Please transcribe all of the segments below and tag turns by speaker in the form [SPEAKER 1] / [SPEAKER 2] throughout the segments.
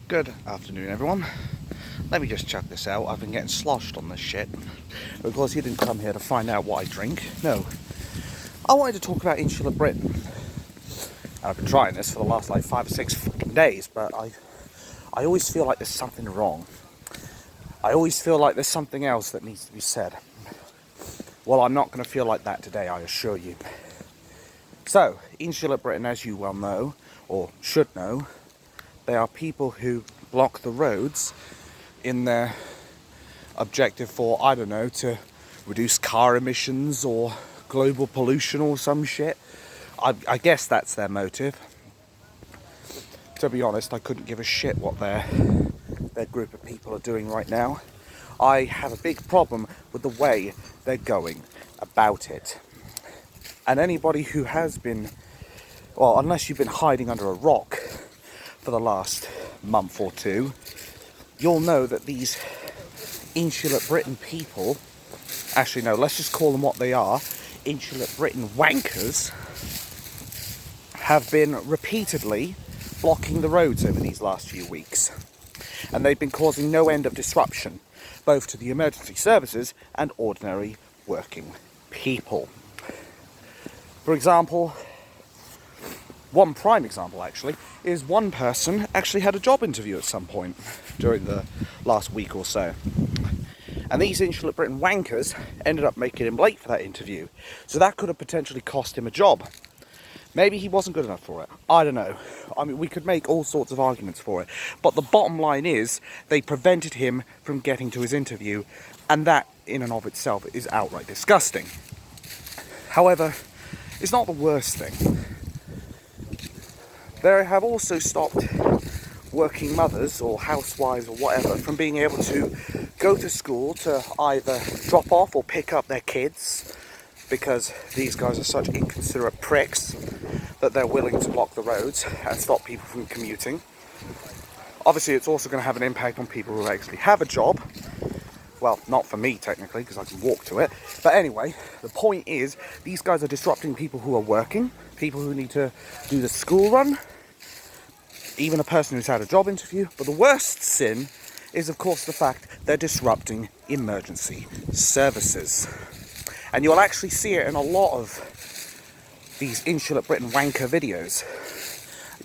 [SPEAKER 1] Good afternoon, everyone. Let me just chuck this out. I've been getting sloshed on this shit. Of course, you didn't come here to find out what I drink. No. I wanted to talk about Insulate Britain. And I've been trying this for the last 5 or 6 fucking days, but I always feel like there's something wrong. I always feel like there's something else that needs to be said. Well, I'm not going to feel like that today, I assure you. So, Insulate Britain, as you well know, or should know, they are people who block the roads in their objective for, I don't know, to reduce car emissions or global pollution or some shit. I guess that's their motive. To be honest, I couldn't give a shit what their group of people are doing right now. I have a big problem with the way they're going about it. And anybody who has been, well, unless you've been hiding under a rock for the last month or two, you'll know that these Insulate Britain people, actually no, let's just call them what they are, Insulate Britain wankers, have been repeatedly blocking the roads over these last few weeks. And they've been causing no end of disruption, both to the emergency services and ordinary working people. For example, one prime example actually, is one person actually had a job interview at some point during the last week or so. And these Insulate Britain wankers ended up making him late for that interview. So that could have potentially cost him a job. Maybe he wasn't good enough for it. I don't know. I mean, we could make all sorts of arguments for it. But the bottom line is, they prevented him from getting to his interview. And that, in and of itself, is outright disgusting. However, it's not the worst thing. They have also stopped working mothers or housewives or whatever from being able to go to school to either drop off or pick up their kids, because these guys are such inconsiderate pricks that they're willing to block the roads and stop people from commuting. Obviously, it's also going to have an impact on people who actually have a job. Well, not for me technically, because I can walk to it. But anyway, the point is, these guys are disrupting people who are working, people who need to do the school run, even a person who's had a job interview. But the worst sin is, of course, the fact they're disrupting emergency services. And you'll actually see it in a lot of these Insulate Britain wanker videos.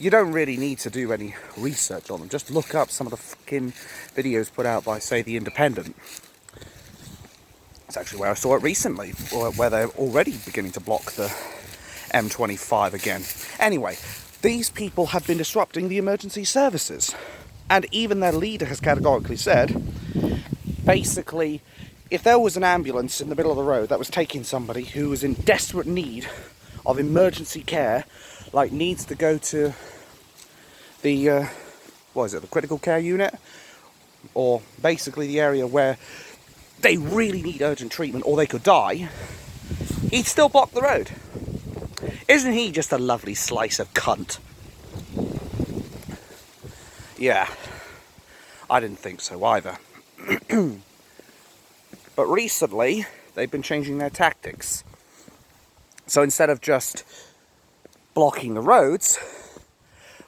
[SPEAKER 1] You don't really need to do any research on them. Just look up some of the fucking videos put out by, say, The Independent. It's actually where I saw it recently, where they're already beginning to block the M25 again. Anyway, these people have been disrupting the emergency services. And even their leader has categorically said, basically, if there was an ambulance in the middle of the road that was taking somebody who was in desperate need of emergency care, like needs to go to the, the critical care unit, or basically the area where they really need urgent treatment or they could die, he'd still block the road. Isn't he just a lovely slice of cunt? Yeah, I didn't think so either. But recently, they've been changing their tactics. So instead of just blocking the roads,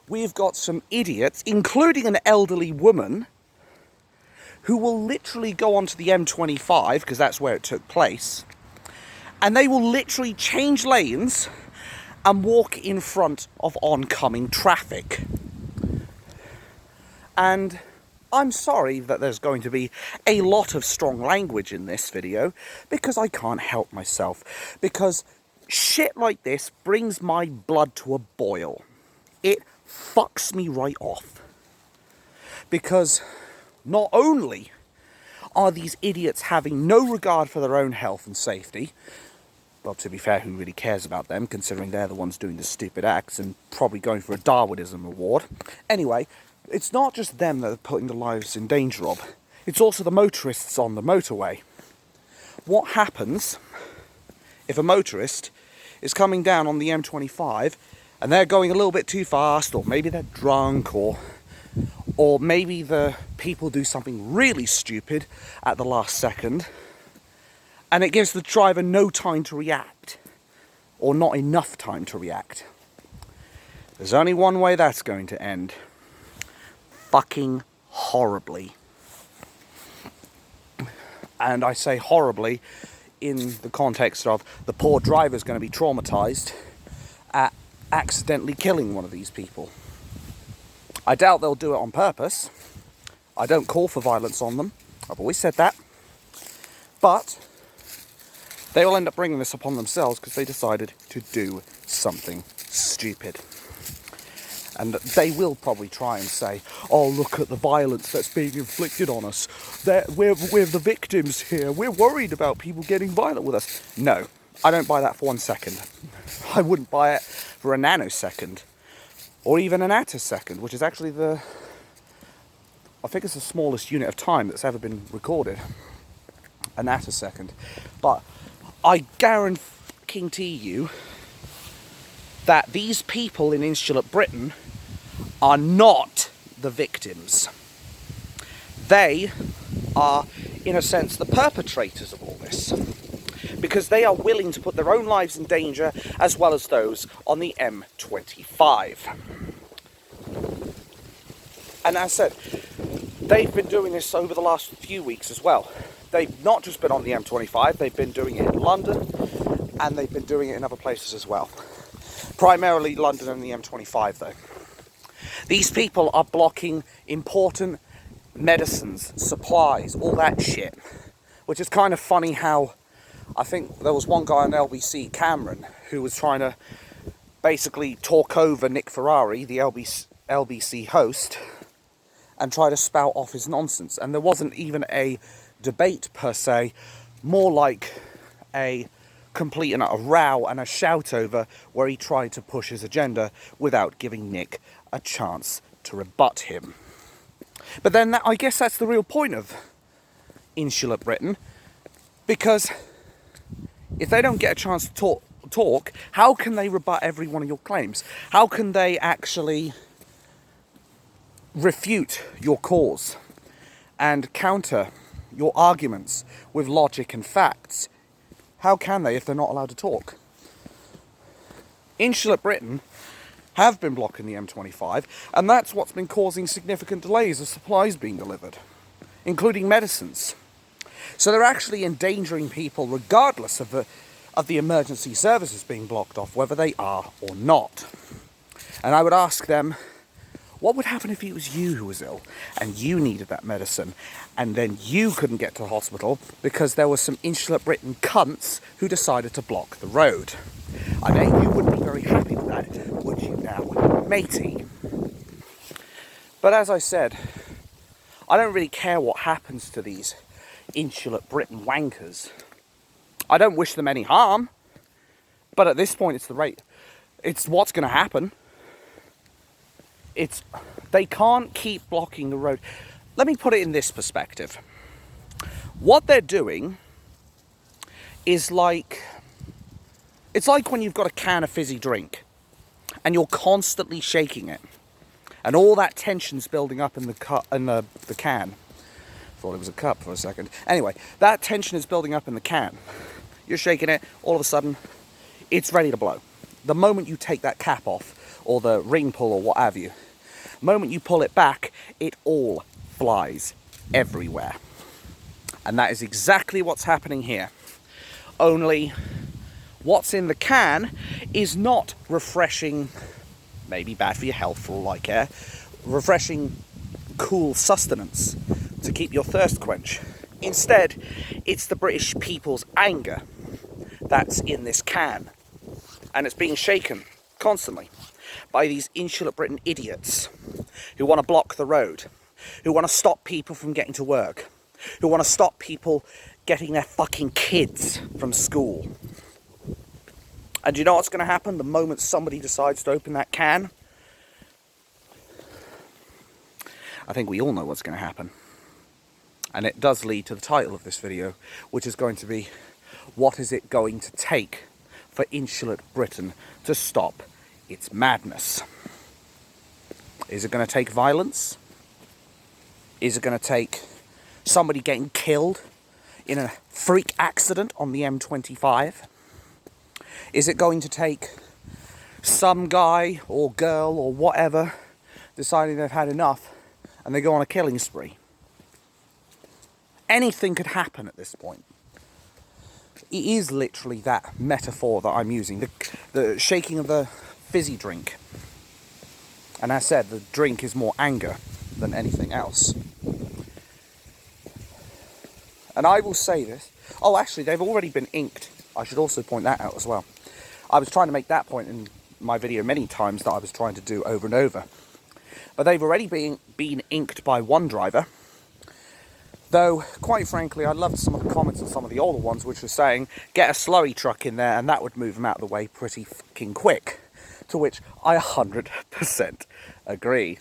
[SPEAKER 1] we've got some idiots, including an elderly woman, who will literally go onto the M25, because that's where it took place, and they will literally change lanes and walk in front of oncoming traffic. And I'm sorry that there's going to be a lot of strong language in this video, because I can't help myself. Because shit like this brings my blood to a boil. It fucks me right off. Because not only are these idiots having no regard for their own health and safety, well, to be fair, who really cares about them, considering they're the ones doing the stupid acts and probably going for a Darwinism award. Anyway, it's not just them that are putting their lives in danger of. It's also the motorists on the motorway. What happens if a motorist is coming down on the M25 and they're going a little bit too fast, or maybe they're drunk, or maybe the people do something really stupid at the last second, and it gives the driver no time to react, or not enough time to react? There's only one way that's going to end. fucking horribly. And I say horribly in the context of the poor driver's going to be traumatized at accidentally killing one of these people. I doubt they'll do it on purpose. I don't call for violence on them. I've always said that. But they will end up bringing this upon themselves because they decided to do something stupid. And they will probably try and say, oh, look at the violence that's being inflicted on us. We're the victims here. We're worried about people getting violent with us. No, I don't buy that for 1 second. I wouldn't buy it for a nanosecond. Or even an attosecond, which is actually I think it's the smallest unit of time that's ever been recorded. An attosecond. But I guarantee you that these people in Insulate Britain are not the victims. They are, in a sense, the perpetrators of all this. Because they are willing to put their own lives in danger as well as those on the M25. And as I said, they've been doing this over the last few weeks as well. They've not just been on the M25, they've been doing it in London, and they've been doing it in other places as well. Primarily London and the M25 though. These people are blocking important medicines, supplies, all that shit. Which is kind of funny how, I think there was one guy on LBC, Cameron, who was trying to basically talk over Nick Ferrari, the LBC host, and try to spout off his nonsense. And there wasn't even a debate per se, more like a complete and utter row and a shout over where he tried to push his agenda without giving Nick a chance to rebut him. But then I guess that's the real point of Insulate Britain, because if they don't get a chance to talk, how can they rebut every one of your claims? How can they actually refute your cause and counter your arguments with logic and facts? How can they if they're not allowed to talk? Insulate Britain have been blocking the M25, and that's what's been causing significant delays of supplies being delivered, including medicines. So they're actually endangering people regardless of the emergency services being blocked off, whether they are or not. And I would ask them, what would happen if it was you who was ill and you needed that medicine and then you couldn't get to the hospital because there were some Insulate Britain cunts who decided to block the road? I bet you wouldn't be very happy with that, would you now, matey? But as I said, I don't really care what happens to these Insulate Britain wankers. I don't wish them any harm, but at this point it's what's going to happen. They can't keep blocking the road. Let me put it in this perspective. What they're doing is it's like when you've got a can of fizzy drink and you're constantly shaking it and all that tension's building up in the can. Thought it was a cup for a second. Anyway, that tension is building up in the can. You're shaking it, all of a sudden it's ready to blow. The moment you take that cap off, or the ring pull or what have you, the moment you pull it back, it all flies everywhere. And that is exactly what's happening here. Only what's in the can is not refreshing, maybe bad for your health for all I care, refreshing cool sustenance to keep your thirst quench. Instead, it's the British people's anger that's in this can. And it's being shaken constantly by these Insulate Britain idiots who want to block the road, who want to stop people from getting to work, who want to stop people getting their fucking kids from school. And do you know what's going to happen the moment somebody decides to open that can? I think we all know what's going to happen. And it does lead to the title of this video, which is going to be, what is it going to take for Insulate Britain to stop its madness? Is it going to take violence? Is it going to take somebody getting killed in a freak accident on the M25? Is it going to take some guy or girl or whatever deciding they've had enough and they go on a killing spree. Anything could happen at this point. It is literally that metaphor that I'm using. The shaking of the fizzy drink. And as I said, the drink is more anger than anything else. And I will say this. Oh, actually, they've already been inked. I should also point that out as well. I was trying to make that point in my video many times that I was trying to do over and over. But they've already been inked by one driver. Though, quite frankly, I loved some of the comments on some of the older ones, which were saying, get a slurry truck in there and that would move them out of the way pretty fucking quick. To which I 100% agree.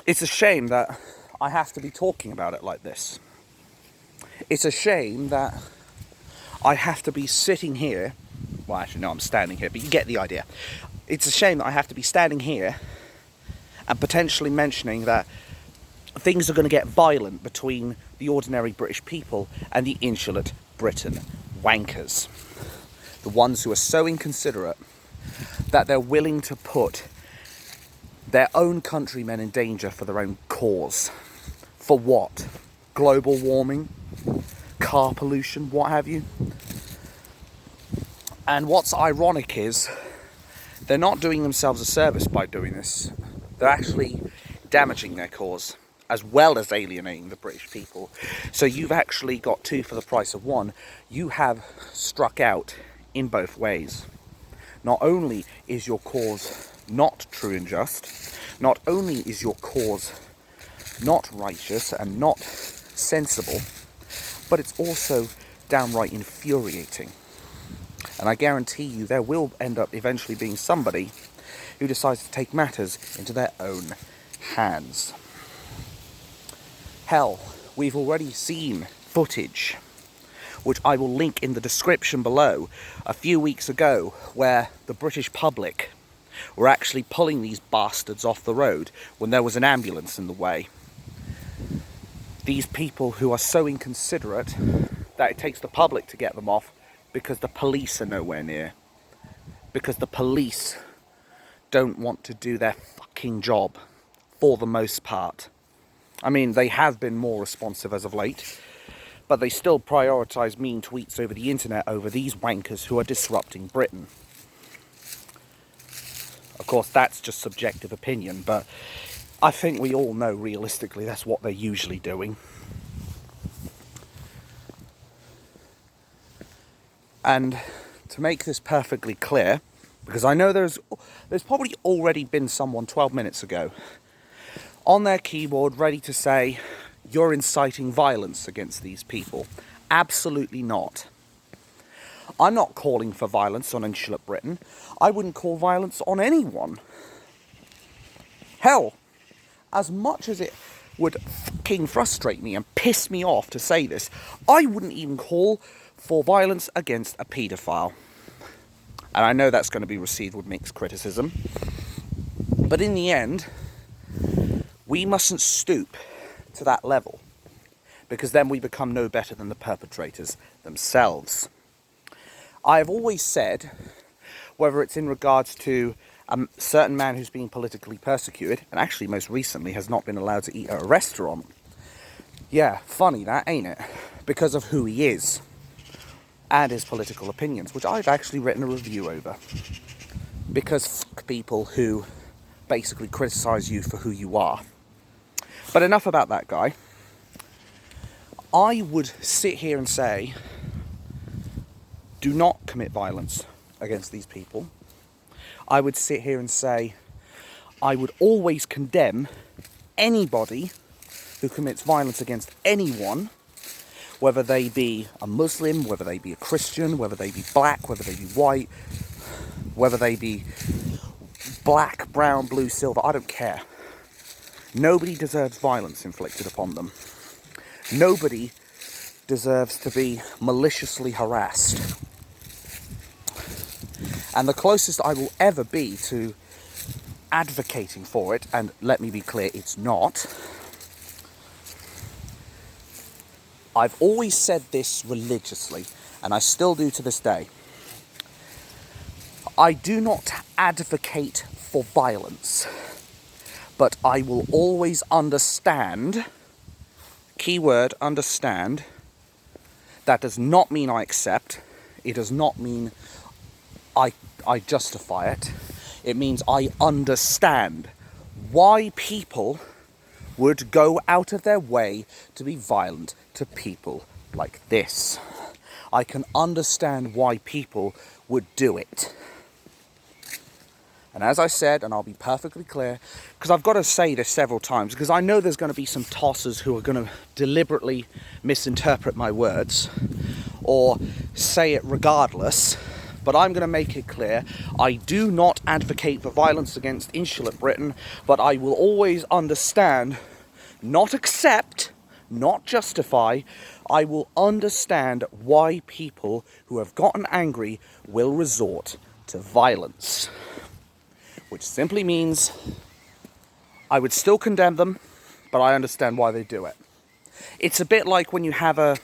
[SPEAKER 1] It's a shame that I have to be talking about it like this. It's a shame that I have to be sitting here. Well, actually, no, I'm standing here, but you get the idea. It's a shame that I have to be standing here and potentially mentioning that things are going to get violent between the ordinary British people and the Insulate Britain wankers. The ones who are so inconsiderate that they're willing to put their own countrymen in danger for their own cause. For what? Global warming? Car pollution? What have you? And what's ironic is they're not doing themselves a service by doing this. They're actually damaging their cause, as well as alienating the British people. So you've actually got two for the price of one. You have struck out in both ways. Not only is your cause not true and just, not only is your cause not righteous and not sensible, but it's also downright infuriating. And I guarantee you there will end up eventually being somebody who decides to take matters into their own hands. Hell, we've already seen footage, which I will link in the description below, a few weeks ago, where the British public were actually pulling these bastards off the road when there was an ambulance in the way. These people who are so inconsiderate that it takes the public to get them off because the police are nowhere near. Because the police don't want to do their fucking job, for the most part. I mean, they have been more responsive as of late, but they still prioritise mean tweets over the internet over these wankers who are disrupting Britain. Of course, that's just subjective opinion, but I think we all know realistically that's what they're usually doing. And to make this perfectly clear, because I know there's probably already been someone 12 minutes ago on their keyboard ready to say, you're inciting violence against these people. Absolutely not. I'm not calling for violence on Insulate Britain. I wouldn't call violence on anyone. Hell, as much as it would fucking frustrate me and piss me off to say this, I wouldn't even call for violence against a paedophile. And I know that's going to be received with mixed criticism. But in the end, we mustn't stoop to that level, because then we become no better than the perpetrators themselves. I have always said, whether it's in regards to a certain man who's being politically persecuted, and actually most recently has not been allowed to eat at a restaurant. Yeah, funny that, ain't it? Because of who he is and his political opinions, which I've actually written a review over. Because fuck people who basically criticise you for who you are. But enough about that guy. I would sit here and say, do not commit violence against these people. I would sit here and say, I would always condemn anybody who commits violence against anyone, whether they be a Muslim, whether they be a Christian, whether they be black, whether they be white, whether they be black, brown, blue, silver, I don't care. Nobody deserves violence inflicted upon them. Nobody deserves to be maliciously harassed. And the closest I will ever be to advocating for it, and let me be clear, it's not. I've always said this religiously, and I still do to this day. I do not advocate for violence, But I will always understand, keyword understand, that does not mean I accept, it does not mean I justify it. It means I understand why people would go out of their way to be violent to people like this. I can understand why people would do it. And as I said, and I'll be perfectly clear, because I've got to say this several times, because I know there's going to be some tossers who are going to deliberately misinterpret my words, or say it regardless, but I'm going to make it clear, I do not advocate for violence against Insulate Britain, but I will always understand, not accept, not justify, I will understand why people who have gotten angry will resort to violence. Which simply means I would still condemn them, but I understand why they do it. It's a bit like when you have a...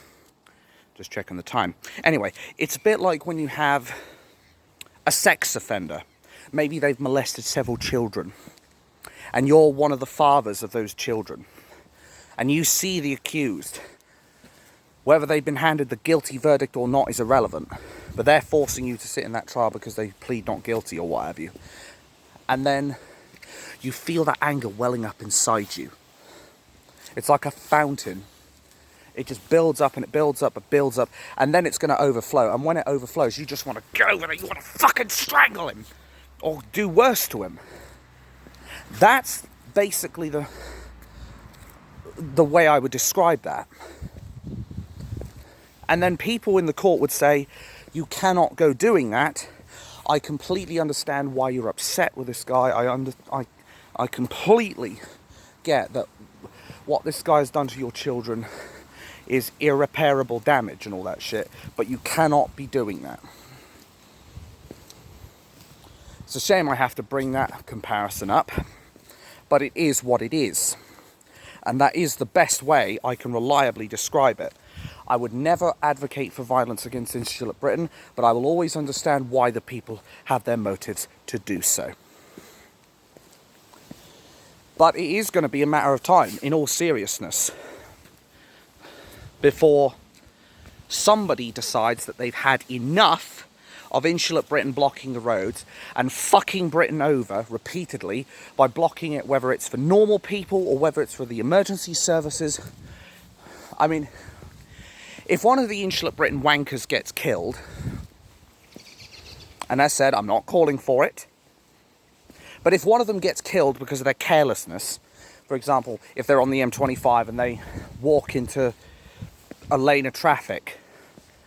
[SPEAKER 1] Just checking the time. Anyway, it's a bit like when you have a sex offender. Maybe they've molested several children, and you're one of the fathers of those children, and you see the accused. Whether they've been handed the guilty verdict or not is irrelevant, but they're forcing you to sit in that trial because they plead not guilty or what have you. And then you feel that anger welling up inside you. It's like a fountain. It just builds up and it builds up and builds up, and then it's going to overflow. And when it overflows, you just want to get over there. You want to fucking strangle him or do worse to him. That's basically the way I would describe that. And then people in the court would say, you cannot go doing that. I completely understand why you're upset with this guy. I completely get that what this guy has done to your children is irreparable damage and all that shit, but you cannot be doing that. It's a shame I have to bring that comparison up, but it is what it is. And that is the best way I can reliably describe it. I would never advocate for violence against Insulate Britain, but I will always understand why the people have their motives to do so. But it is going to be a matter of time, in all seriousness, before somebody decides that they've had enough of Insulate Britain blocking the roads and fucking Britain over repeatedly by blocking it, whether it's for normal people or whether it's for the emergency services. I mean, if one of the Insulate Britain wankers gets killed, and as I said, I'm not calling for it, but if one of them gets killed because of their carelessness, for example, if they're on the M25 and they walk into a lane of traffic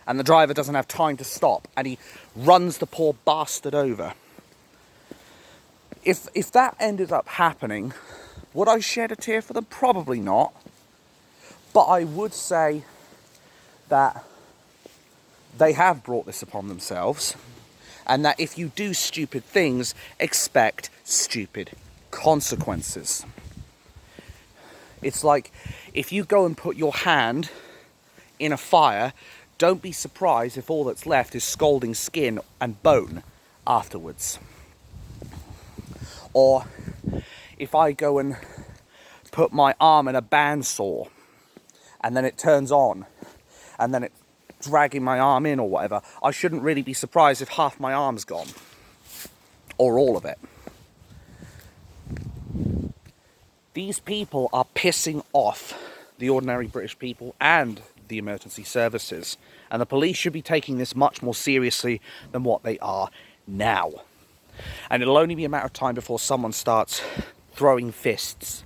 [SPEAKER 1] and the driver doesn't have time to stop and he runs the poor bastard over, if that ended up happening, would I shed a tear for them? Probably not. But I would say that they have brought this upon themselves, and that if you do stupid things, expect stupid consequences. It's like if you go and put your hand in a fire, don't be surprised if all that's left is scalding skin and bone afterwards. Or if I go and put my arm in a bandsaw and then it turns on and then it's dragging my arm in or whatever, I shouldn't really be surprised if half my arm's gone. Or all of it. These people are pissing off the ordinary British people and the emergency services. And the police should be taking this much more seriously than what they are now. And it'll only be a matter of time before someone starts throwing fists,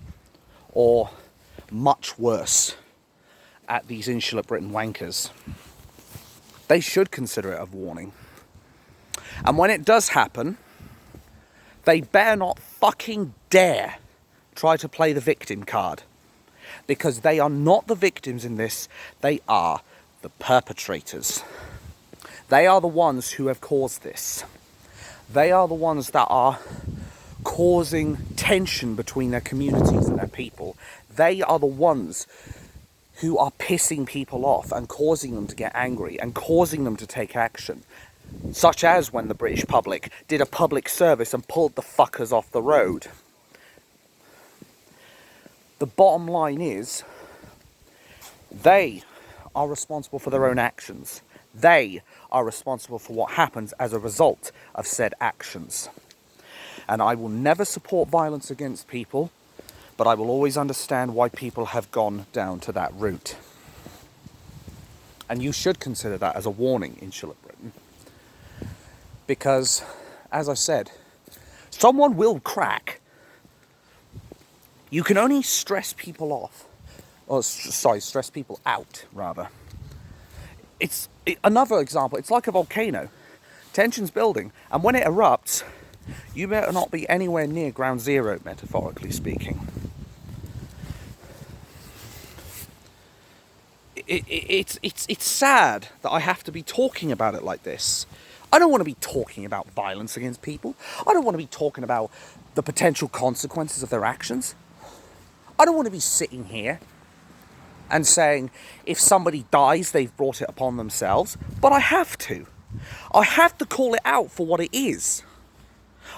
[SPEAKER 1] or much worse, at these Insulate Britain wankers. They should consider it a warning. And when it does happen, they better not fucking dare try to play the victim card. Because they are not the victims in this, they are the perpetrators. They are the ones who have caused this. They are the ones that are causing tension between their communities and their people. They are the ones who are pissing people off and causing them to get angry and causing them to take action. Such as when the British public did a public service and pulled the fuckers off the road. The bottom line is, they are responsible for their own actions. They are responsible for what happens as a result of said actions. And I will never support violence against people, but I will always understand why people have gone down to that route. And you should consider that as a warning, Insulate Britain. Because, as I said, someone will crack. You can only stress people off. Stress people out, rather. Another example, it's like a volcano. Tension's building, and when it erupts, you better not be anywhere near ground zero, metaphorically speaking. It's sad that I have to be talking about it like this. I don't want to be talking about violence against people. I don't want to be talking about the potential consequences of their actions. I don't want to be sitting here and saying if somebody dies, they've brought it upon themselves. But I have to. I have to call it out for what it is.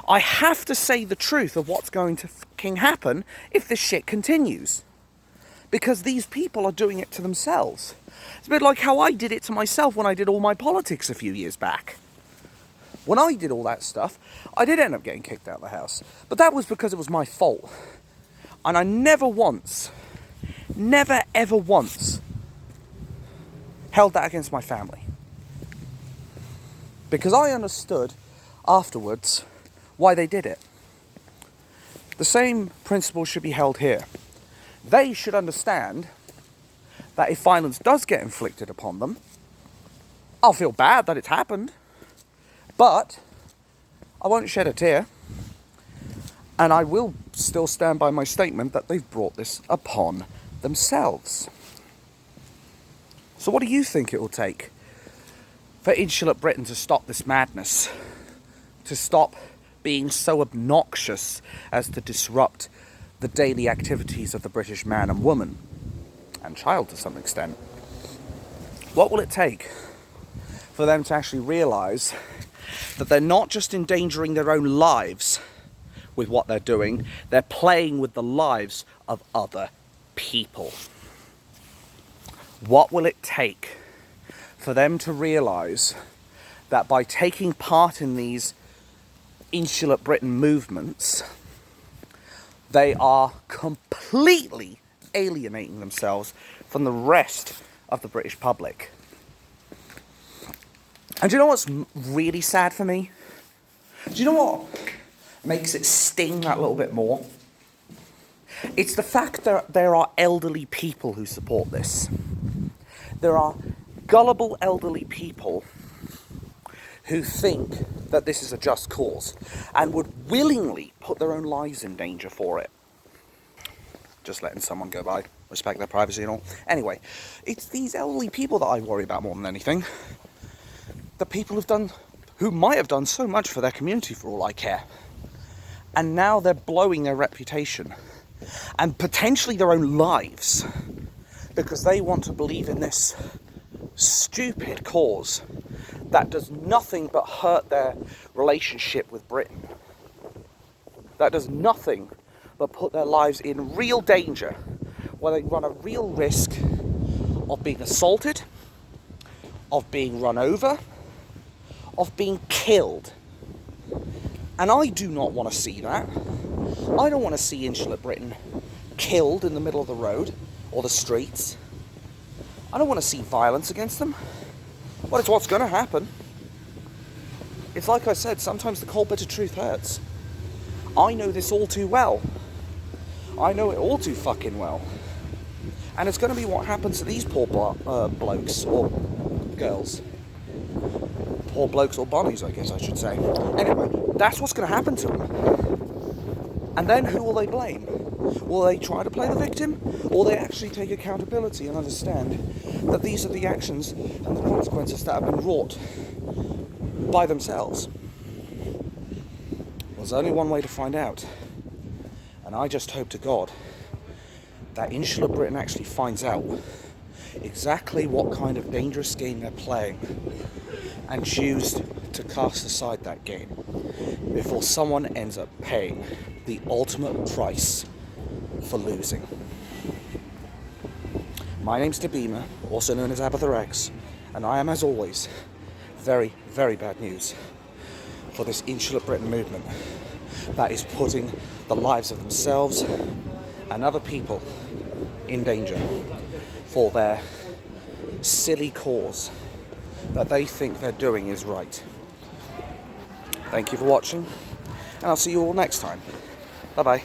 [SPEAKER 1] I have to say the truth of what's going to fucking happen if this shit continues. Because these people are doing it to themselves. It's a bit like how I did it to myself when I did all my politics a few years back. When I did all that stuff, I did end up getting kicked out of the house. But that was because it was my fault. And I never ever once held that against my family. Because I understood afterwards why they did it. The same principle should be held here. They should understand that if violence does get inflicted upon them, I'll feel bad that it's happened, but I won't shed a tear, and I will still stand by my statement that they've brought this upon themselves. So what do you think it will take for Insulate Britain to stop this madness, to stop being so obnoxious as to disrupt the daily activities of the British man and woman, and child to some extent? What will it take for them to actually realise that they're not just endangering their own lives with what they're doing, they're playing with the lives of other people? What will it take for them to realise that by taking part in these Insulate Britain movements, they are completely alienating themselves from the rest of the British public? And do you know what's really sad for me? Do you know what makes it sting that little bit more? It's the fact that there are elderly people who support this. There are gullible elderly people who think that this is a just cause and would willingly put their own lives in danger for it. Just letting someone go by, respect their privacy and all. Anyway, it's these elderly people that I worry about more than anything. The people who might have done so much for their community for all I care. And now they're blowing their reputation and potentially their own lives because they want to believe in this stupid cause that does nothing but hurt their relationship with Britain. That does nothing but put their lives in real danger, where they run a real risk of being assaulted, of being run over, of being killed. And I do not want to see that. I don't want to see Insulate Britain killed in the middle of the road or the streets. I don't want to see violence against them. Well, it's what's going to happen. It's like I said, sometimes the cold bitter truth hurts. I know this all too well. I know it all too fucking well. And it's going to be what happens to these poor blokes or girls. Poor blokes or bonnies, I guess I should say. Anyway, that's what's going to happen to them. And then who will they blame? Will they try to play the victim? Or will they actually take accountability and understand that these are the actions and the consequences that have been wrought by themselves? Well, there's only one way to find out. And I just hope to God that Insulate Britain actually finds out exactly what kind of dangerous game they're playing and choose to cast aside that game before someone ends up paying the ultimate price for losing. My name's Dabima, also known as Abatha X, and I am, as always, very, very bad news for this Insulate Britain movement that is putting the lives of themselves and other people in danger for their silly cause that they think they're doing is right. Thank you for watching, and I'll see you all next time. Bye bye.